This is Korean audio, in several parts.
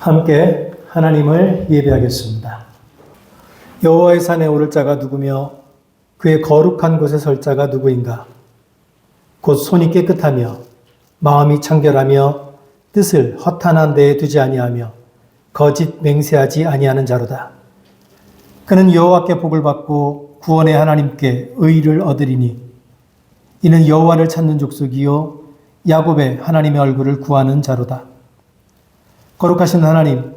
함께 하나님을 예배하겠습니다. 여호와의 산에 오를 자가 누구며 그의 거룩한 곳에 설 자가 누구인가? 곧 손이 깨끗하며 마음이 청결하며 뜻을 허탄한 데에 두지 아니하며 거짓 맹세하지 아니하는 자로다. 그는 여호와께 복을 받고 구원의 하나님께 의를 얻으리니 이는 여호와를 찾는 족속이요 야곱의 하나님의 얼굴을 구하는 자로다. 거룩하신 하나님,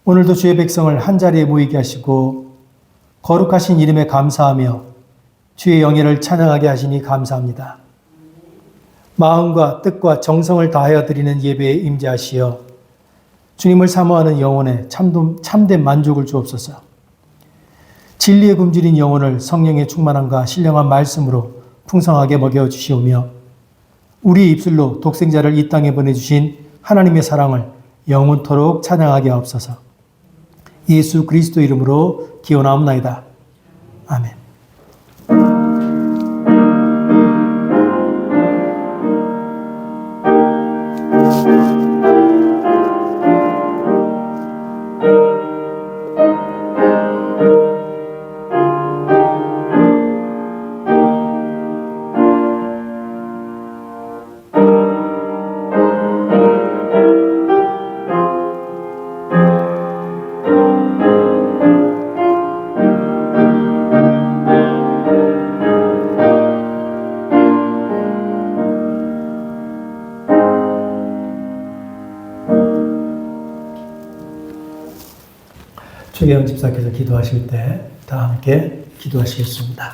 오늘도 주의 백성을 한자리에 모이게 하시고 거룩하신 이름에 감사하며 주의 영예를 찬양하게 하시니 감사합니다. 마음과 뜻과 정성을 다하여 드리는 예배에 임재하시어 주님을 사모하는 영혼에 참된 만족을 주옵소서. 진리의 굶주린 영혼을 성령의 충만함과 신령한 말씀으로 풍성하게 먹여주시오며 우리 입술로 독생자를 이 땅에 보내주신 하나님의 사랑을 영원토록 찬양하게 하옵소서. 예수 그리스도 이름으로 기원하옵나이다. 아멘. 최경 집사께서 기도하실 때 다 함께 기도하시겠습니다.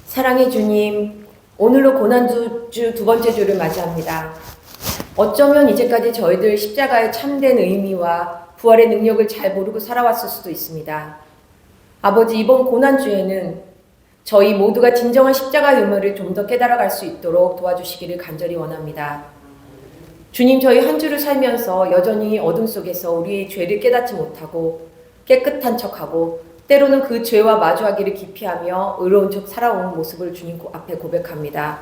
사랑의 주님, 오늘로 고난주 두 번째 주를 맞이합니다. 어쩌면 이제까지 저희들 십자가의 참된 의미와 부활의 능력을 잘 모르고 살아왔을 수도 있습니다. 아버지, 이번 고난주에는 저희 모두가 진정한 십자가의 의미를 좀 더 깨달아갈 수 있도록 도와주시기를 간절히 원합니다. 주님, 저희 한 주를 살면서 여전히 어둠 속에서 우리의 죄를 깨닫지 못하고 깨끗한 척하고 때로는 그 죄와 마주하기를 기피하며 의로운 척 살아온 모습을 주님 앞에 고백합니다.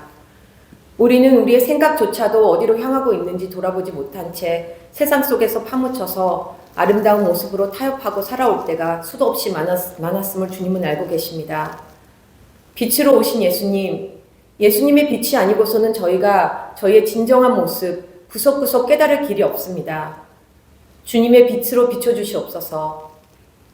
우리는 우리의 생각조차도 어디로 향하고 있는지 돌아보지 못한 채 세상 속에서 파묻혀서 아름다운 모습으로 타협하고 살아올 때가 수도 없이 많았음을 주님은 알고 계십니다. 빛으로 오신 예수님의 빛이 아니고서는 저희가 저희의 진정한 모습 구석구석 깨달을 길이 없습니다. 주님의 빛으로 비춰주시옵소서.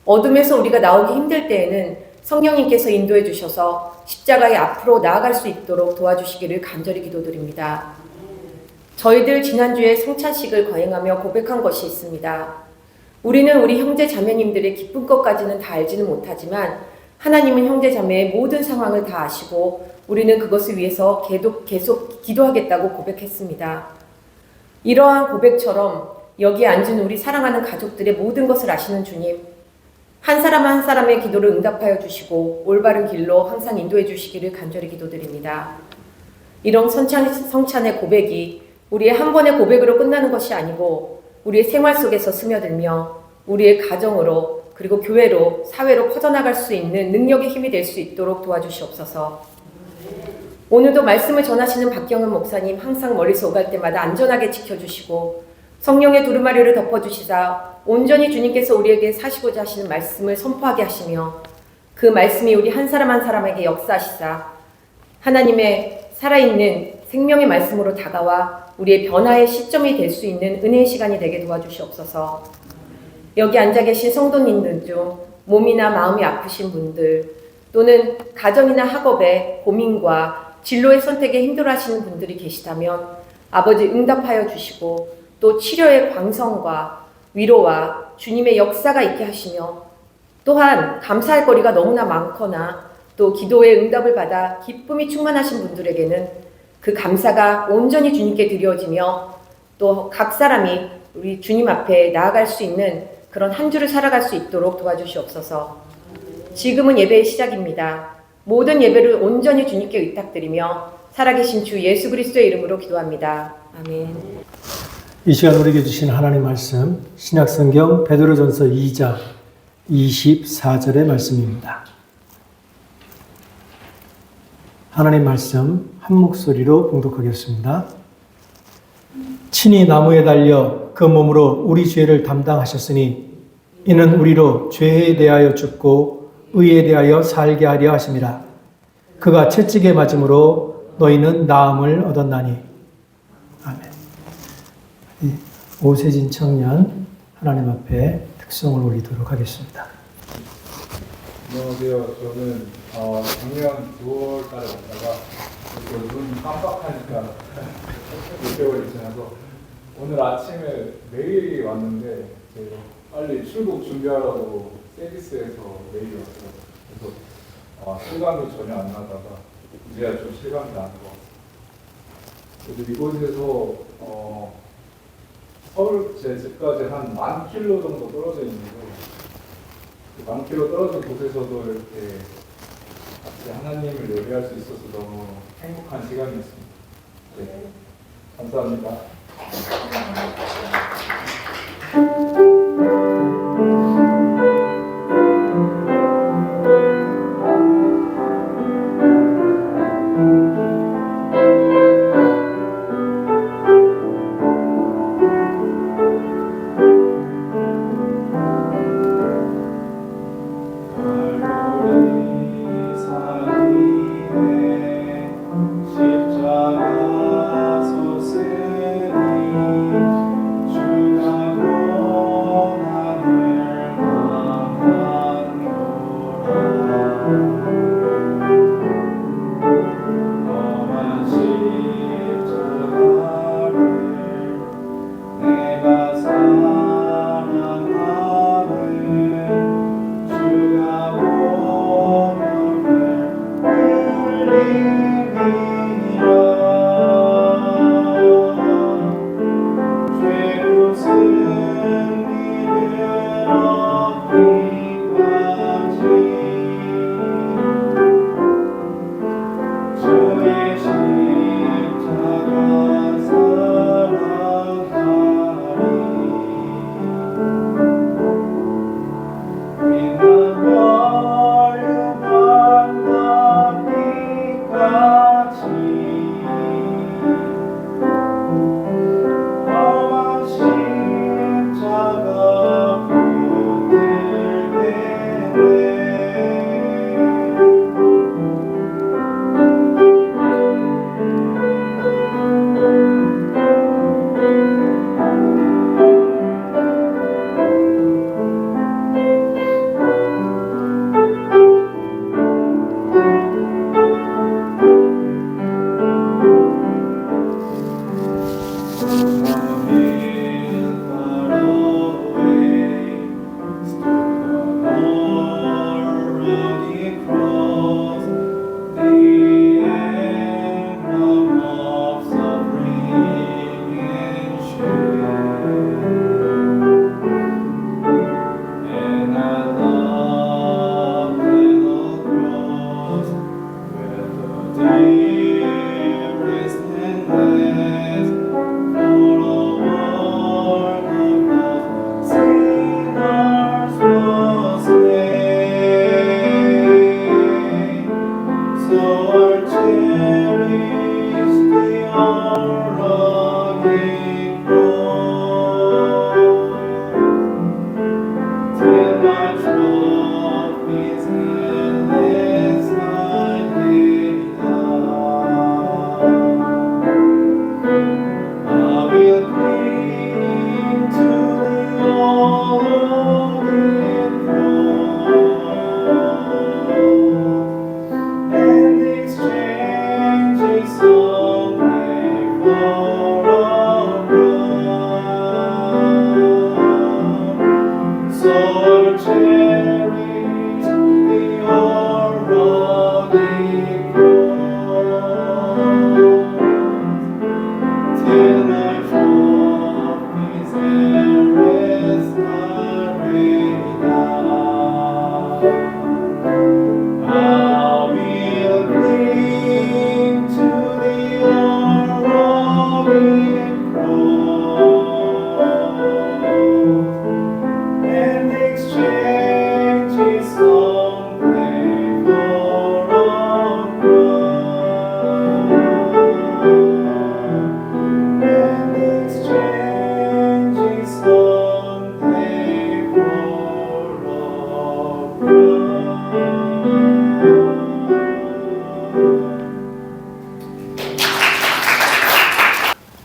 어둠에서 우리가 나오기 힘들 때에는 성령님께서 인도해 주셔서 십자가의 앞으로 나아갈 수 있도록 도와주시기를 간절히 기도드립니다. 저희들 지난주에 성찬식을 거행하며 고백한 것이 있습니다. 우리는 우리 형제 자매님들의 기쁜 것까지는 다 알지는 못하지만 하나님은 형제 자매의 모든 상황을 다 아시고 우리는 그것을 위해서 계속 기도하겠다고 고백했습니다. 이러한 고백처럼 여기에 앉은 우리 사랑하는 가족들의 모든 것을 아시는 주님, 한 사람 한 사람의 기도를 응답하여 주시고 올바른 길로 항상 인도해 주시기를 간절히 기도드립니다. 이런 성찬의 고백이 우리의 한 번의 고백으로 끝나는 것이 아니고 우리의 생활 속에서 스며들며 우리의 가정으로 그리고 교회로 사회로 퍼져나갈 수 있는 능력의 힘이 될 수 있도록 도와주시옵소서. 오늘도 말씀을 전하시는 박경은 목사님 항상 멀리서 오갈 때마다 안전하게 지켜주시고 성령의 두루마리를 덮어주시사 온전히 주님께서 우리에게 사시고자 하시는 말씀을 선포하게 하시며 그 말씀이 우리 한 사람 한 사람에게 역사하시사 하나님의 살아있는 생명의 말씀으로 다가와 우리의 변화의 시점이 될 수 있는 은혜의 시간이 되게 도와주시옵소서. 여기 앉아 계신 성도님들 중 몸이나 마음이 아프신 분들 또는 가정이나 학업에 고민과 진로의 선택에 힘들어하시는 분들이 계시다면 아버지 응답하여 주시고 또 치료의 광성과 위로와 주님의 역사가 있게 하시며 또한 감사할 거리가 너무나 많거나 또 기도의 응답을 받아 기쁨이 충만하신 분들에게는 그 감사가 온전히 주님께 드려지며 또 각 사람이 우리 주님 앞에 나아갈 수 있는 그런 한 주를 살아갈 수 있도록 도와주시옵소서. 지금은 예배의 시작입니다. 모든 예배를 온전히 주님께 의탁드리며 살아계신 주 예수 그리스도의 이름으로 기도합니다. 아멘. 이 시간 우리에게 주신 하나님 말씀 신약성경 베드로전서 2장 24절의 말씀입니다. 하나님 말씀 한 목소리로 봉독하겠습니다. 친히 나무에 달려 그 몸으로 우리 죄를 담당하셨으니 이는 우리로 죄에 대하여 죽고 의에 대하여 살게 하려 하심이라. 그가 채찍에 맞음으로 너희는 나음을 얻었나니. 아멘. 오세진 청년 하나님 앞에 특성을 올리도록 하겠습니다. 안녕하세요. 저는 작년 9월달에 왔다가 눈 깜빡하니까 6개월이 지나서 오늘 아침에 메일이 왔는데 제가 빨리 출국 준비하라고 서비스에서 메일이 왔어요. 그래서 실감이 전혀 안 나다가 이제야 좀 실감이 나는 것 같아요. 그래서 이곳에서 서울 제 집까지 한 10,000km 정도 떨어져 있는데 10,000km 떨어진 곳에서도 이렇게 같이 하나님을 예배할 수 있어서 너무 행복한 시간이었습니다. 네, 감사합니다.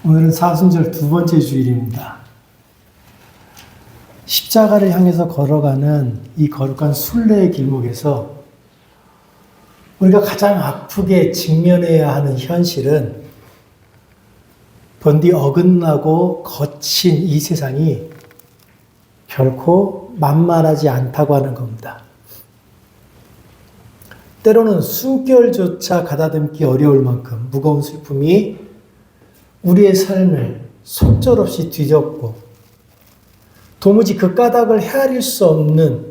오늘은 사순절 두 번째 주일입니다. 십자가를 향해서 걸어가는 이 거룩한 순례의 길목에서 우리가 가장 아프게 직면해야 하는 현실은 번디 어긋나고 거친 이 세상이 결코 만만하지 않다고 하는 겁니다. 때로는 숨결조차 가다듬기 어려울 만큼 무거운 슬픔이 우리의 삶을 속절없이 뒤덮고 도무지 그 까닭을 헤아릴 수 없는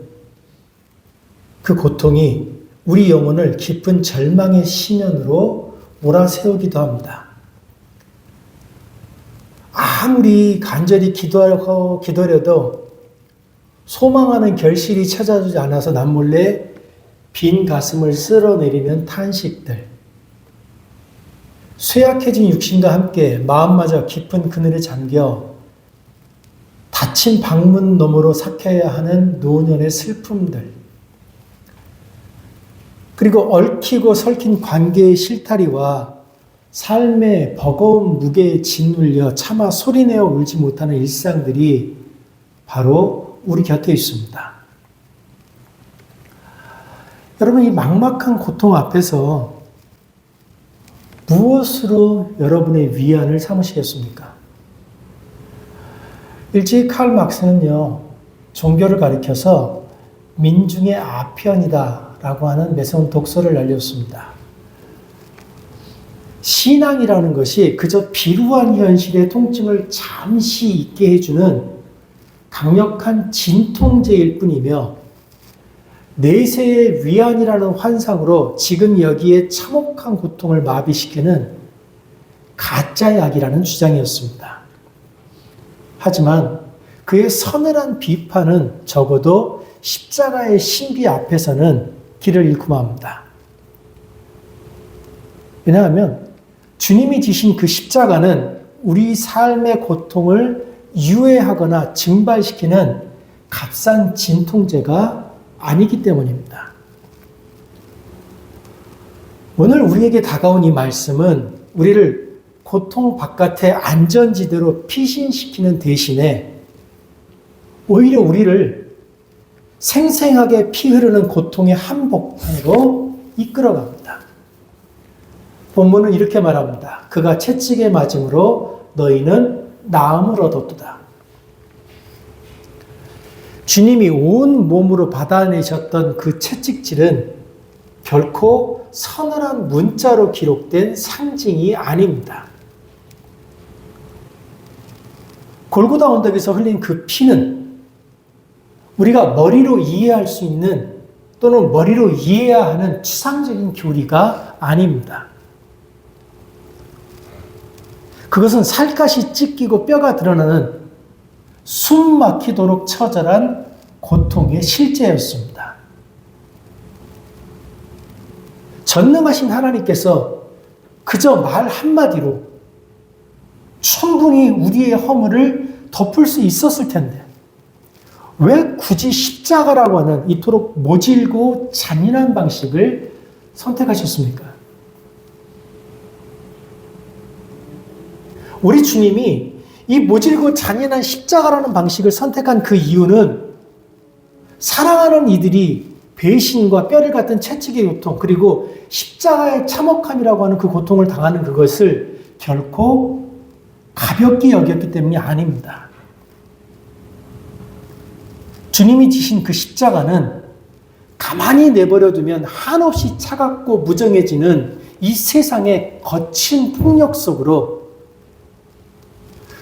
그 고통이 우리 영혼을 깊은 절망의 심연으로 몰아세우기도 합니다. 아무리 간절히 기도려도 소망하는 결실이 찾아오지 않아서 남몰래 빈 가슴을 쓸어내리는 탄식들, 쇠약해진 육신과 함께 마음마저 깊은 그늘에 잠겨 닫힌 방문 너머로 삭혀야 하는 노년의 슬픔들, 그리고 얽히고 설킨 관계의 실타리와 삶의 버거운 무게에 짓눌려 차마 소리내어 울지 못하는 일상들이 바로 우리 곁에 있습니다. 여러분, 이 막막한 고통 앞에서 무엇으로 여러분의 위안을 삼으시겠습니까? 일찍 칼 막스는요, 종교를 가리켜서 민중의 아편이다 라고 하는 매서운 독서를 날렸습니다. 신앙이라는 것이 그저 비루한 현실의 통증을 잠시 잊게 해주는 강력한 진통제일 뿐이며 내세의 위안이라는 환상으로 지금 여기에 참혹한 고통을 마비시키는 가짜약이라는 주장이었습니다. 하지만 그의 서늘한 비판은 적어도 십자가의 신비 앞에서는 길을 잃고 맙니다. 왜냐하면 주님이 지신 그 십자가는 우리 삶의 고통을 유예하거나 증발시키는 값싼 진통제가 아니기 때문입니다. 오늘 우리에게 다가온 이 말씀은 우리를 고통 바깥의 안전지대로 피신시키는 대신에 오히려 우리를 생생하게 피 흐르는 고통의 한복판으로 이끌어갑니다. 본문은 이렇게 말합니다. 그가 채찍에 맞음으로 너희는 나음을 얻었도다. 주님이 온 몸으로 받아내셨던 그 채찍질은 결코 서늘한 문자로 기록된 상징이 아닙니다. 골고다 언덕에서 흘린 그 피는 우리가 머리로 이해할 수 있는 또는 머리로 이해해야 하는 추상적인 교리가 아닙니다. 그것은 살갗이 찢기고 뼈가 드러나는 숨 막히도록 처절한 고통의 실제였습니다. 전능하신 하나님께서 그저 말 한마디로 충분히 우리의 허물을 덮을 수 있었을 텐데 왜 굳이 십자가라고 하는 이토록 모질고 잔인한 방식을 선택하셨습니까? 우리 주님이 이 모질고 잔인한 십자가라는 방식을 선택한 그 이유는 사랑하는 이들이 배신과 뼈를 같은 채찍의 고통, 그리고 십자가의 참혹함이라고 하는 그 고통을 당하는 그것을 결코 가볍게 여겼기 때문이 아닙니다. 주님이 지신 그 십자가는 가만히 내버려두면 한없이 차갑고 무정해지는 이 세상의 거친 폭력 속으로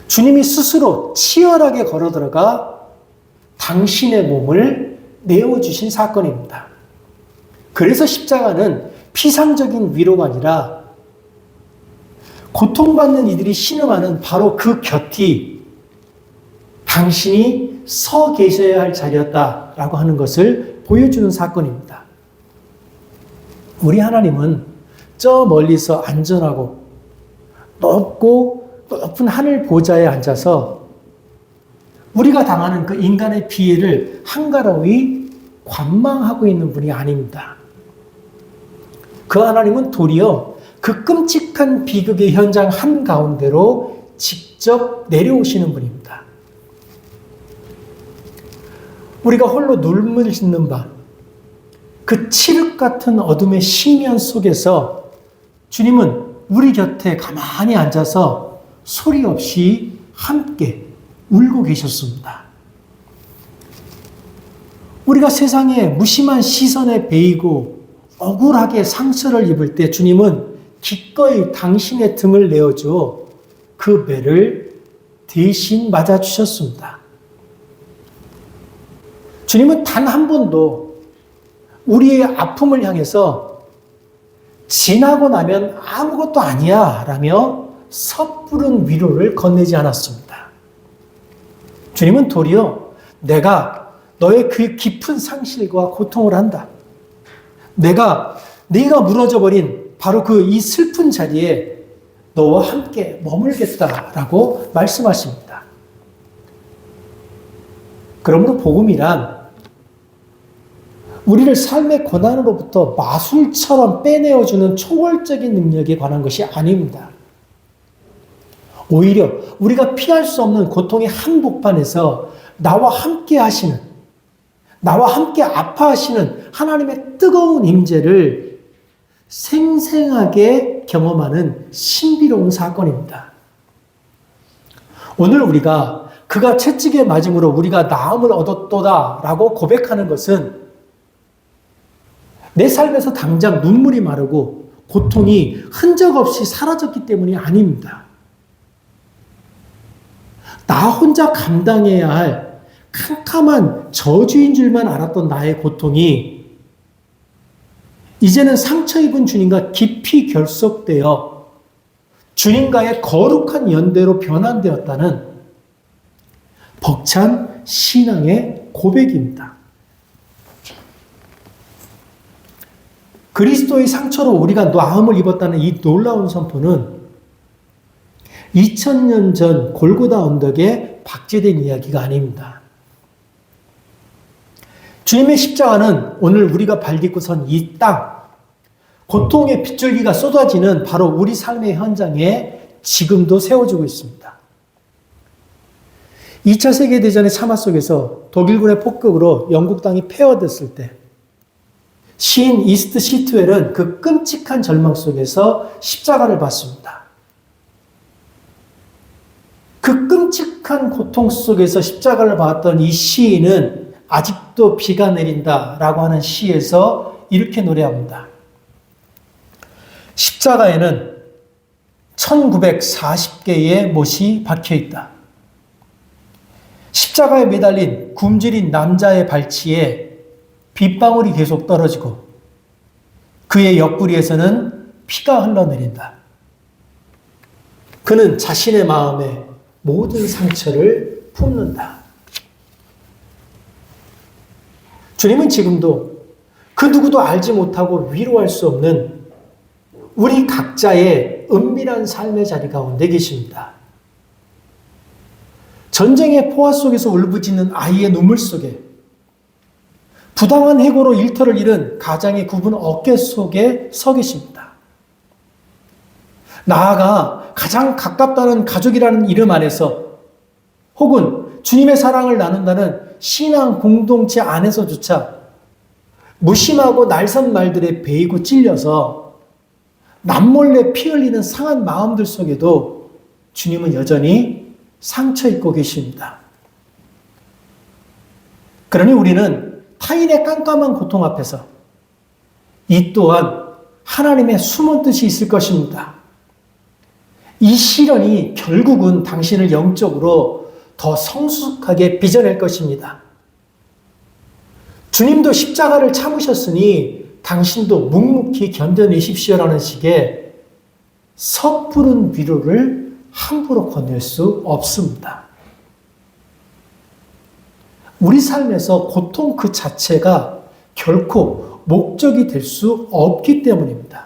주님이 스스로 치열하게 걸어 들어가 당신의 몸을 내어주신 사건입니다. 그래서 십자가는 피상적인 위로가 아니라 고통받는 이들이 신음하는 바로 그 곁이 당신이 서 계셔야 할 자리였다라고 하는 것을 보여주는 사건입니다. 우리 하나님은 저 멀리서 안전하고 높은 하늘 보좌에 앉아서 우리가 당하는 그 인간의 비애를 한가로이 관망하고 있는 분이 아닙니다. 그 하나님은 도리어 그 끔찍한 비극의 현장 한가운데로 직접 내려오시는 분입니다. 우리가 홀로 눈물 짓는 밤, 그 칠흑 같은 어둠의 심연 속에서 주님은 우리 곁에 가만히 앉아서 소리 없이 함께 울고 계셨습니다. 우리가 세상에 무심한 시선에 베이고 억울하게 상처를 입을 때 주님은 기꺼이 당신의 등을 내어주어 그 매를 대신 맞아주셨습니다. 주님은 단 한 번도 우리의 아픔을 향해서 지나고 나면 아무것도 아니야 라며 섣부른 위로를 건네지 않았습니다. 주님은 도리어 내가 너의 그 깊은 상실과 고통을 한다. 네가 무너져 버린 바로 그 이 슬픈 자리에 너와 함께 머물겠다라고 말씀하십니다. 그러므로 복음이란 우리를 삶의 고난으로부터 마술처럼 빼내어주는 초월적인 능력에 관한 것이 아닙니다. 오히려 우리가 피할 수 없는 고통의 한복판에서 나와 함께 하시는, 나와 함께 아파하시는 하나님의 뜨거운 임재를 생생하게 경험하는 신비로운 사건입니다. 오늘 우리가 그가 채찍에 맞음으로 우리가 나음을 얻었도다라고 고백하는 것은 내 삶에서 당장 눈물이 마르고 고통이 흔적 없이 사라졌기 때문이 아닙니다. 나 혼자 감당해야 할 캄캄한 저주인 줄만 알았던 나의 고통이 이제는 상처 입은 주님과 깊이 결속되어 주님과의 거룩한 연대로 변환되었다는 벅찬 신앙의 고백입니다. 그리스도의 상처로 우리가 나음을 입었다는 이 놀라운 선포는 2000년 전 골고다 언덕에 박제된 이야기가 아닙니다. 주님의 십자가는 오늘 우리가 발딛고 선 이 땅, 고통의 빗줄기가 쏟아지는 바로 우리 삶의 현장에 지금도 세워지고 있습니다. 2차 세계대전의 참화 속에서 독일군의 폭격으로 영국 땅이 폐허됐을 때 시인 이스트 시트웰은 그 끔찍한 절망 속에서 십자가를 봤습니다. 그 끔찍한 고통 속에서 십자가를 봤던 이 시인은 아직도 비가 내린다라고 하는 시에서 이렇게 노래합니다. 십자가에는 1940개의 못이 박혀있다. 십자가에 매달린 굶주린 남자의 발치에 빗방울이 계속 떨어지고 그의 옆구리에서는 피가 흘러내린다. 그는 자신의 마음에 모든 상처를 품는다. 주님은 지금도 그 누구도 알지 못하고 위로할 수 없는 우리 각자의 은밀한 삶의 자리 가운데 계십니다. 전쟁의 포화 속에서 울부짖는 아이의 눈물 속에 부당한 해고로 일터를 잃은 가장의 굽은 어깨 속에 서 계십니다. 나아가 가장 가깝다는 가족이라는 이름 안에서 혹은 주님의 사랑을 나눈다는 신앙 공동체 안에서조차 무심하고 날선 말들에 베이고 찔려서 남몰래 피 흘리는 상한 마음들 속에도 주님은 여전히 상처 입고 계십니다. 그러니 우리는 타인의 깜깜한 고통 앞에서 이 또한 하나님의 숨은 뜻이 있을 것입니다. 이 시련이 결국은 당신을 영적으로 더 성숙하게 빚어낼 것입니다. 주님도 십자가를 참으셨으니 당신도 묵묵히 견뎌내십시오라는 식의 섣부른 위로를 함부로 건넬 수 없습니다. 우리 삶에서 고통 그 자체가 결코 목적이 될 수 없기 때문입니다.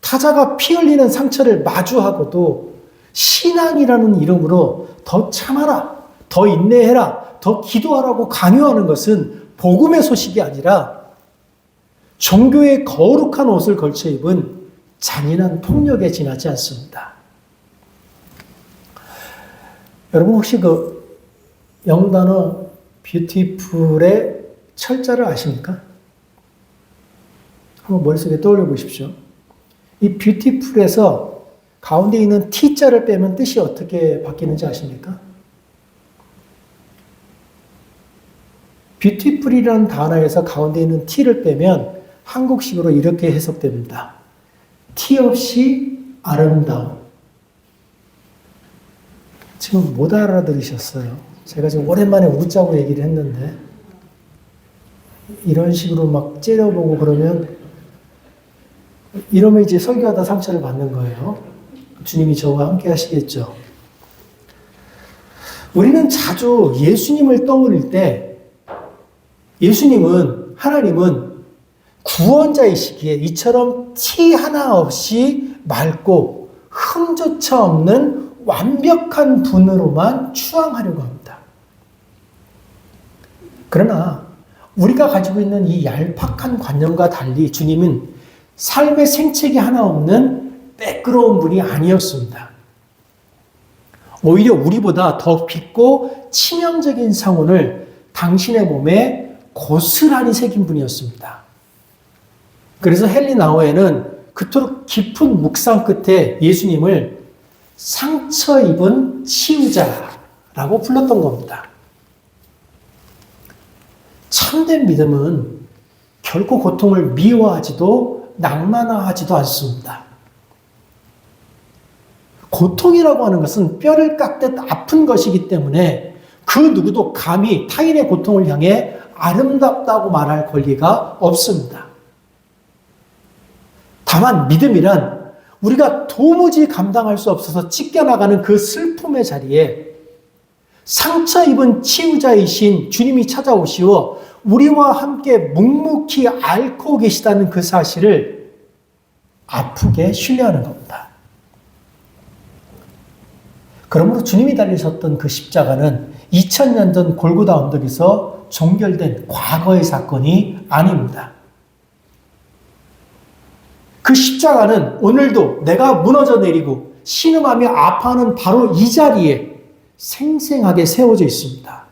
타자가 피 흘리는 상처를 마주하고도 신앙이라는 이름으로 더 참아라, 더 인내해라, 더 기도하라고 강요하는 것은 복음의 소식이 아니라 종교의 거룩한 옷을 걸쳐 입은 잔인한 폭력에 지나지 않습니다. 여러분 혹시 그 영단어 뷰티풀의 철자를 아십니까? 한번 머릿속에 떠올려 보십시오. 이 뷰티풀에서 가운데 있는 T자를 빼면 뜻이 어떻게 바뀌는지 아십니까? 뷰티풀이라는 단어에서 가운데 있는 T를 빼면 한국식으로 이렇게 해석됩니다. T 없이 아름다움. 지금 못 알아들으셨어요. 제가 지금 오랜만에 웃자고 얘기를 했는데 이런 식으로 막 째려보고 그러면 이러면 이제 설교하다 상처를 받는 거예요. 주님이 저와 함께 하시겠죠. 우리는 자주 예수님을 떠올릴 때 예수님은, 하나님은 구원자이시기에 이처럼 티 하나 없이 맑고 흠조차 없는 완벽한 분으로만 추앙하려고 합니다. 그러나 우리가 가지고 있는 이 얄팍한 관념과 달리 주님은 삶의 생채기 하나 없는 매끄러운 분이 아니었습니다. 오히려 우리보다 더 깊고 치명적인 상흔을 당신의 몸에 고스란히 새긴 분이었습니다. 그래서 헨리 나우에는 그토록 깊은 묵상 끝에 예수님을 상처 입은 치유자라고 불렀던 겁니다. 참된 믿음은 결코 고통을 미워하지도 낭만화하지도 않습니다. 고통이라고 하는 것은 뼈를 깎듯 아픈 것이기 때문에 그 누구도 감히 타인의 고통을 향해 아름답다고 말할 권리가 없습니다. 다만 믿음이란 우리가 도무지 감당할 수 없어서 찢겨나가는 그 슬픔의 자리에 상처 입은 치유자이신 주님이 찾아오시어 우리와 함께 묵묵히 앓고 계시다는 그 사실을 아프게 신뢰하는 겁니다. 그러므로 주님이 달리셨던 그 십자가는 2000년 전 골고다 언덕에서 종결된 과거의 사건이 아닙니다. 그 십자가는 오늘도 내가 무너져 내리고 신음하며 아파하는 바로 이 자리에 생생하게 세워져 있습니다.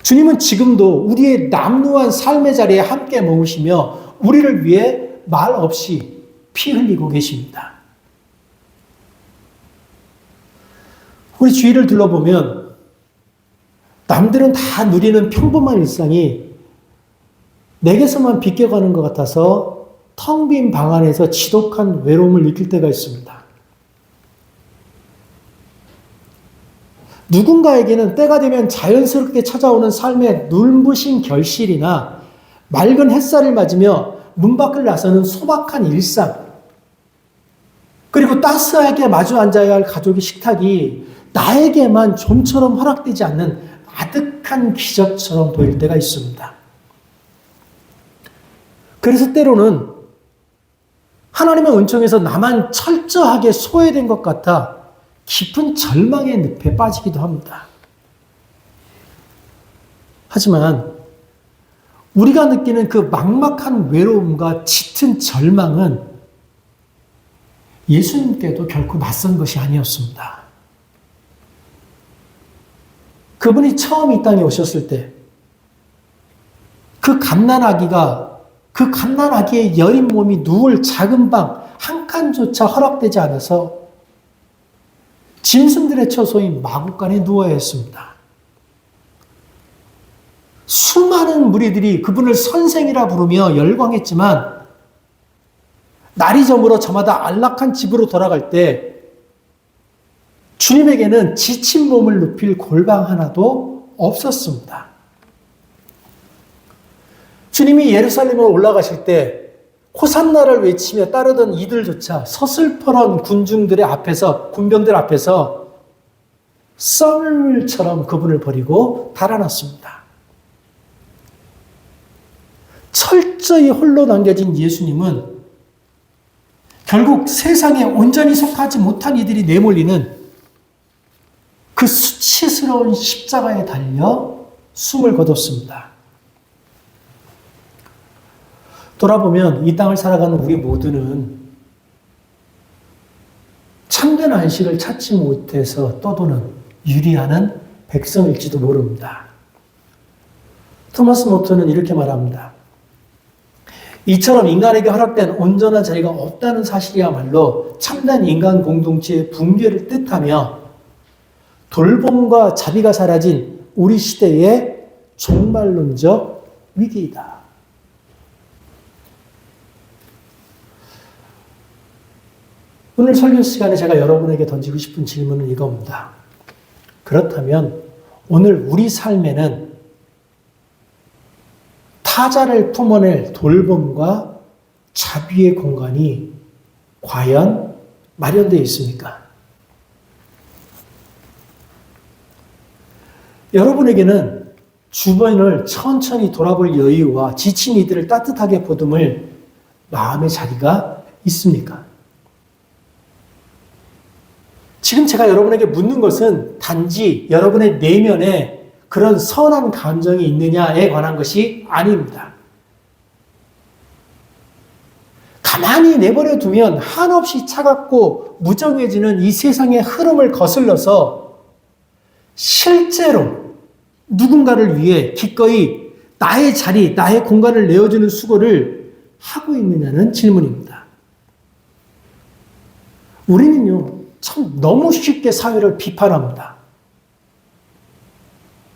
주님은 지금도 우리의 남루한 삶의 자리에 함께 머무시며 우리를 위해 말 없이 피 흘리고 계십니다. 우리 주위를 둘러보면 남들은 다 누리는 평범한 일상이 내게서만 비껴가는 것 같아서 텅 빈 방 안에서 지독한 외로움을 느낄 때가 있습니다. 누군가에게는 때가 되면 자연스럽게 찾아오는 삶의 눈부신 결실이나 맑은 햇살을 맞으며 문 밖을 나서는 소박한 일상, 그리고 따스하게 마주 앉아야 할 가족의 식탁이 나에게만 좀처럼 허락되지 않는 아득한 기적처럼 보일 때가 있습니다. 그래서 때로는 하나님의 은총에서 나만 철저하게 소외된 것 같아 깊은 절망의 늪에 빠지기도 합니다. 하지만 우리가 느끼는 그 막막한 외로움과 짙은 절망은 예수님께도 결코 낯선 것이 아니었습니다. 그분이 처음 이 땅에 오셨을 때 그 갓난아기의 여린 몸이 누울 작은 방 한 칸조차 허락되지 않아서 짐승들의 처소인 마구간에 누워야 했습니다. 수많은 무리들이 그분을 선생이라 부르며 열광했지만 날이 저물어 저마다 안락한 집으로 돌아갈 때 주님에게는 지친 몸을 눕힐 골방 하나도 없었습니다. 주님이 예루살렘으로 올라가실 때 호산나를 외치며 따르던 이들조차 서슬퍼런 군병들 앞에서 썰물처럼 그분을 버리고 달아났습니다. 철저히 홀로 남겨진 예수님은 결국 세상에 온전히 속하지 못한 이들이 내몰리는 그 수치스러운 십자가에 달려 숨을 거뒀습니다. 돌아보면 이 땅을 살아가는 우리 모두는 참된 안식을 찾지 못해서 떠도는 유리하는 백성일지도 모릅니다. 토마스 모토는 이렇게 말합니다. 이처럼 인간에게 허락된 온전한 자리가 없다는 사실이야말로 참된 인간 공동체의 붕괴를 뜻하며 돌봄과 자비가 사라진 우리 시대의 종말론적 위기이다. 오늘 설교 시간에 제가 여러분에게 던지고 싶은 질문은 이겁니다. 그렇다면 오늘 우리 삶에는 타자를 품어낼 돌봄과 자비의 공간이 과연 마련되어 있습니까? 여러분에게는 주변을 천천히 돌아볼 여유와 지친 이들을 따뜻하게 보듬을 마음의 자리가 있습니까? 지금 제가 여러분에게 묻는 것은 단지 여러분의 내면에 그런 선한 감정이 있느냐에 관한 것이 아닙니다. 가만히 내버려 두면 한없이 차갑고 무정해지는 이 세상의 흐름을 거슬러서 실제로 누군가를 위해 기꺼이 나의 자리, 나의 공간을 내어주는 수고를 하고 있느냐는 질문입니다. 우리는요, 참 너무 쉽게 사회를 비판합니다.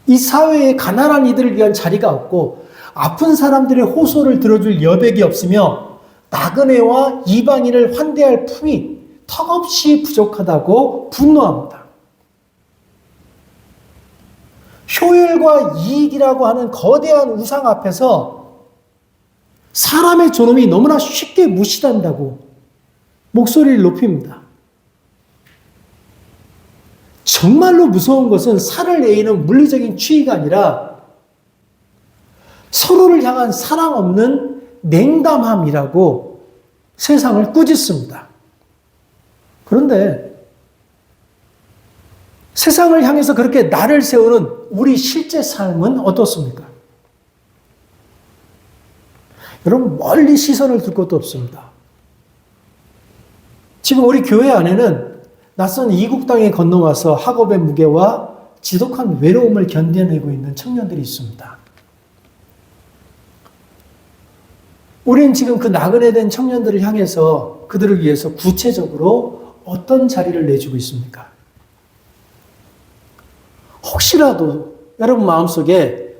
이 사회에 가난한 이들을 위한 자리가 없고 아픈 사람들의 호소를 들어줄 여백이 없으며 나그네와 이방인을 환대할 품이 턱없이 부족하다고 분노합니다. 효율과 이익이라고 하는 거대한 우상 앞에서 사람의 존엄이 너무나 쉽게 무시된다고 목소리를 높입니다. 정말로 무서운 것은 살을 내이는 물리적인 추위가 아니라 서로를 향한 사랑 없는 냉담함이라고 세상을 꾸짖습니다. 그런데 세상을 향해서 그렇게 나를 세우는 우리 실제 삶은 어떻습니까? 여러분, 멀리 시선을 둘 것도 없습니다. 지금 우리 교회 안에는 낯선 이국 땅에 건너와서 학업의 무게와 지독한 외로움을 견뎌내고 있는 청년들이 있습니다. 우리는 지금 그 나그네된 청년들을 향해서 그들을 위해서 구체적으로 어떤 자리를 내주고 있습니까? 혹시라도 여러분 마음속에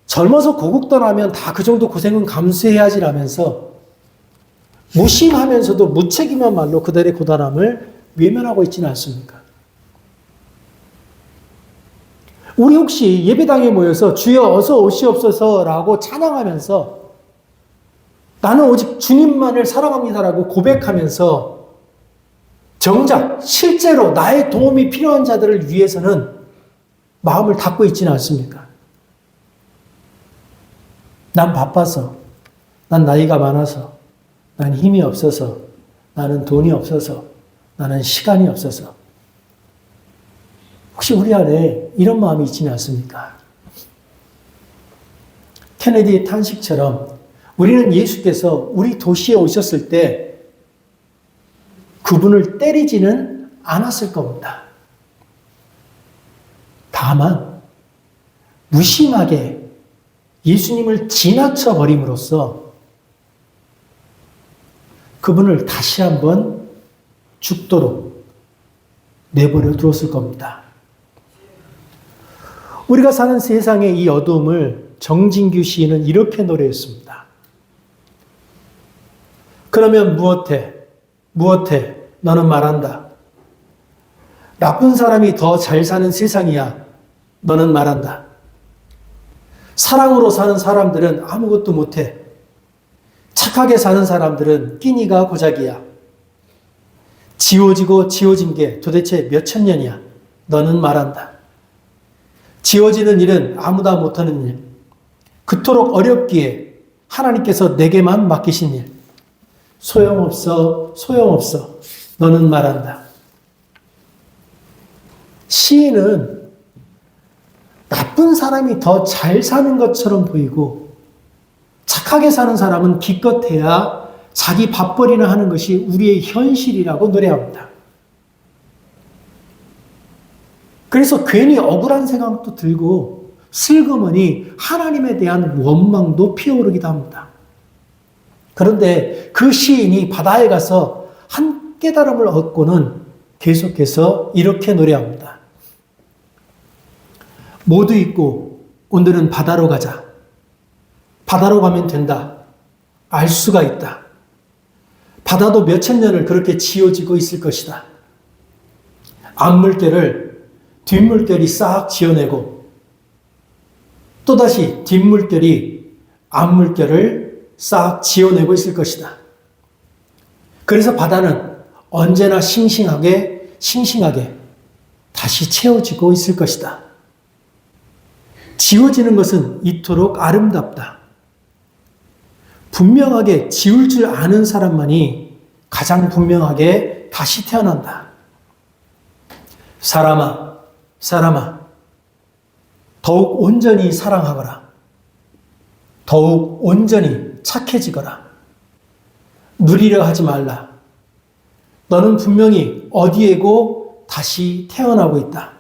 젊어서 고국 떠나면 다 그 정도 고생은 감수해야지라면서 무심하면서도 무책임한 말로 그들의 고단함을 외면하고 있지는 않습니까? 우리 혹시 예배당에 모여서 주여 어서 오시옵소서라고 찬양하면서 나는 오직 주님만을 사랑합니다라고 고백하면서 정작 실제로 나의 도움이 필요한 자들을 위해서는 마음을 닫고 있지는 않습니까? 난 바빠서, 난 나이가 많아서, 난 힘이 없어서, 나는 돈이 없어서, 나는 시간이 없어서. 혹시 우리 안에 이런 마음이 있지는 않습니까? 케네디의 탄식처럼 우리는 예수께서 우리 도시에 오셨을 때 그분을 때리지는 않았을 겁니다. 다만 무심하게 예수님을 지나쳐 버림으로써 그분을 다시 한번 죽도록 내버려 두었을 겁니다. 우리가 사는 세상의 이 어두움을 정진규 시인은 이렇게 노래했습니다. 그러면 무엇해? 무엇해? 너는 말한다. 나쁜 사람이 더 잘 사는 세상이야. 너는 말한다. 사랑으로 사는 사람들은 아무것도 못해. 착하게 사는 사람들은 끼니가 고작이야. 지워지고 지워진 게 도대체 몇천 년이야. 너는 말한다. 지워지는 일은 아무도 못하는 일. 그토록 어렵기에 하나님께서 내게만 맡기신 일. 소용없어, 소용없어. 너는 말한다. 시인은 나쁜 사람이 더 잘 사는 것처럼 보이고 착하게 사는 사람은 기껏해야 자기 밥벌이나 하는 것이 우리의 현실이라고 노래합니다. 그래서 괜히 억울한 생각도 들고 슬그머니 하나님에 대한 원망도 피어오르기도 합니다. 그런데 그 시인이 바다에 가서 한 깨달음을 얻고는 계속해서 이렇게 노래합니다. 모두 잊고 오늘은 바다로 가자. 바다로 가면 된다. 알 수가 있다. 바다도 몇천 년을 그렇게 지어지고 있을 것이다. 앞물결을 뒷물결이 싹 지어내고 또다시 뒷물결이 앞물결을 싹 지어내고 있을 것이다. 그래서 바다는 언제나 싱싱하게 다시 채워지고 있을 것이다. 지워지는 것은 이토록 아름답다. 분명하게 지울 줄 아는 사람만이 가장 분명하게 다시 태어난다. 사람아, 더욱 온전히 사랑하거라. 더욱 온전히 착해지거라. 누리려 하지 말라. 너는 분명히 어디에고 다시 태어나고 있다.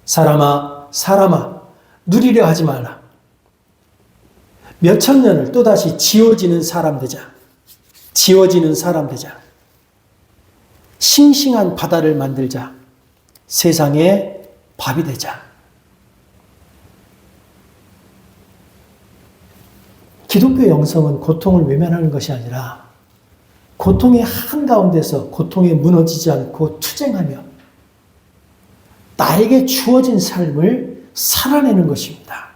사람아, 누리려 하지 말라. 몇천 년을 또다시 지워지는 사람 되자. 싱싱한 바다를 만들자. 세상의 밥이 되자. 기독교 영성은 고통을 외면하는 것이 아니라 고통의 한가운데서 고통에 무너지지 않고 투쟁하며 나에게 주어진 삶을 살아내는 것입니다.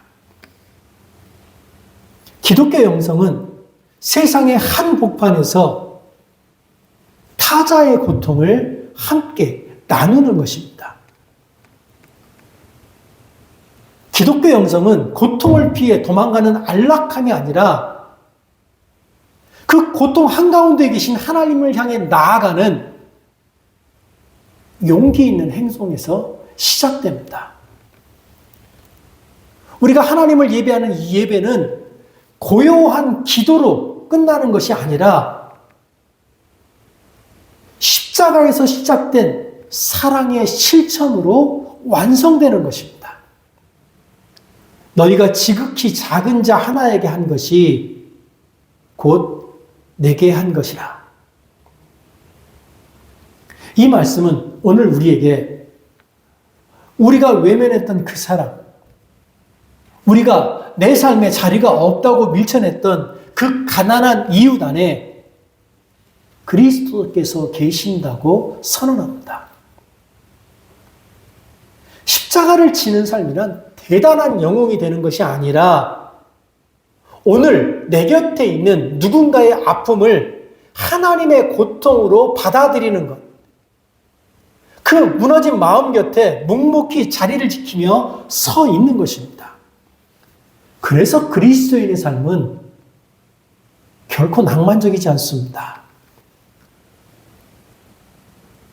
기독교 영성은 세상의 한 복판에서 타자의 고통을 함께 나누는 것입니다. 기독교 영성은 고통을 피해 도망가는 안락함이 아니라 그 고통 한가운데 계신 하나님을 향해 나아가는 용기 있는 행동에서 시작됩니다. 우리가 하나님을 예배하는 이 예배는 고요한 기도로 끝나는 것이 아니라 십자가에서 시작된 사랑의 실천으로 완성되는 것입니다. 너희가 지극히 작은 자 하나에게 한 것이 곧 내게 한 것이라. 이 말씀은 오늘 우리에게 우리가 외면했던 그 사람, 우리가 내 삶에 자리가 없다고 밀쳐냈던 그 가난한 이웃 안에 그리스도께서 계신다고 선언합니다. 십자가를 지는 삶이란 대단한 영웅이 되는 것이 아니라 오늘 내 곁에 있는 누군가의 아픔을 하나님의 고통으로 받아들이는 것. 그 무너진 마음 곁에 묵묵히 자리를 지키며 서 있는 것입니다. 그래서 그리스도인의 삶은 결코 낭만적이지 않습니다.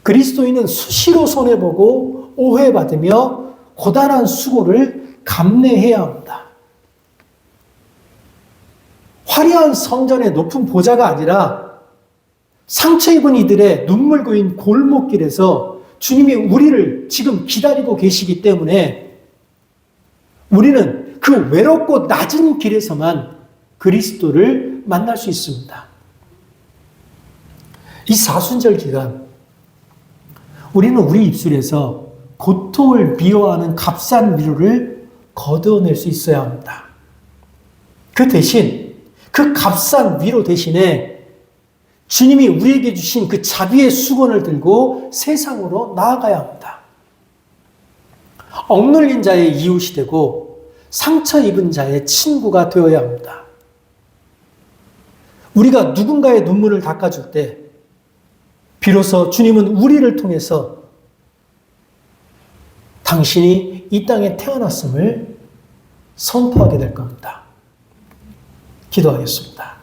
그리스도인은 수시로 손해보고 오해받으며 고단한 수고를 감내해야 합니다. 화려한 성전의 높은 보좌가 아니라 상처 입은 이들의 눈물 고인 골목길에서 주님이 우리를 지금 기다리고 계시기 때문에 우리는 그 외롭고 낮은 길에서만 그리스도를 만날 수 있습니다. 이 사순절 기간 우리는 우리 입술에서 고통을 미워하는 값싼 위로를 거두어낼 수 있어야 합니다. 그 대신 그 값싼 위로 대신에 주님이 우리에게 주신 그 자비의 수건을 들고 세상으로 나아가야 합니다. 억눌린 자의 이웃이 되고 상처 입은 자의 친구가 되어야 합니다. 우리가 누군가의 눈물을 닦아줄 때 비로소 주님은 우리를 통해서 당신이 이 땅에 태어났음을 선포하게 될 겁니다. 기도하겠습니다.